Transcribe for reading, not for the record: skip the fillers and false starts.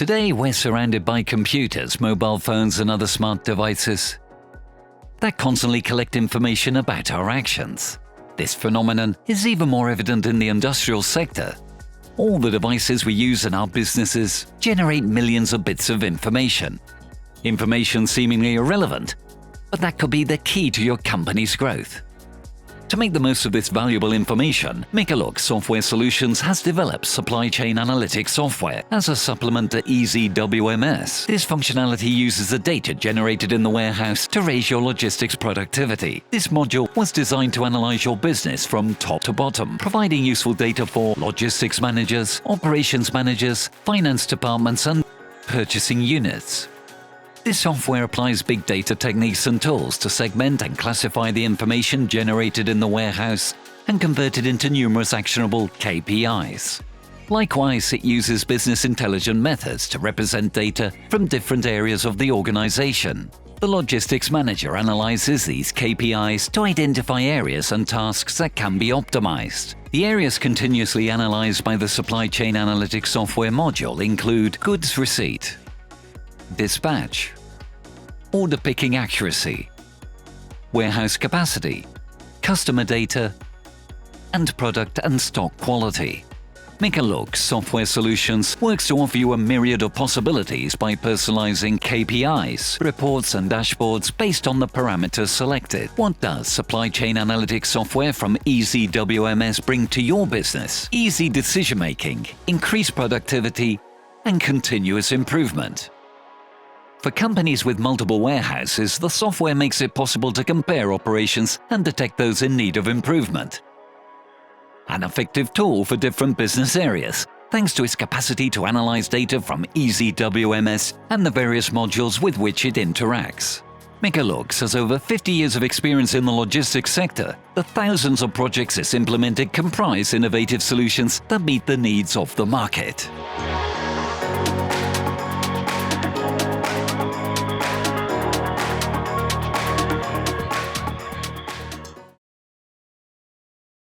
Today, we're surrounded by computers, mobile phones, and other smart devices that constantly collect information about our actions. This phenomenon is even more evident in the industrial sector. All the devices we use in our businesses generate millions of bits of information. Information seemingly irrelevant, but that could be the key to your company's growth. To make the most of this valuable information, Mecalux Software Solutions has developed supply chain analytics software as a supplement to Easy WMS. This functionality uses the data generated in the warehouse to raise your logistics productivity. This module was designed to analyze your business from top to bottom, providing useful data for logistics managers, operations managers, finance departments, and purchasing units. This software applies big data techniques and tools to segment and classify the information generated in the warehouse and convert it into numerous actionable KPIs. Likewise, it uses business intelligence methods to represent data from different areas of the organization. The logistics manager analyzes these KPIs to identify areas and tasks that can be optimized. The areas continuously analyzed by the supply chain analytics software module include goods receipt, dispatch, order picking accuracy, warehouse capacity, customer data, and product and stock quality. Mecalux Software Solutions works to offer you a myriad of possibilities by personalizing KPIs, reports, and dashboards based on the parameters selected. What does supply chain analytics software from Easy WMS bring to your business? Easy decision-making, increased productivity, and continuous improvement. For companies with multiple warehouses, the software makes it possible to compare operations and detect those in need of improvement. An effective tool for different business areas, thanks to its capacity to analyze data from Easy WMS and the various modules with which it interacts. Mecalux has over 50 years of experience in the logistics sector. The thousands of projects it's implemented comprise innovative solutions that meet the needs of the market.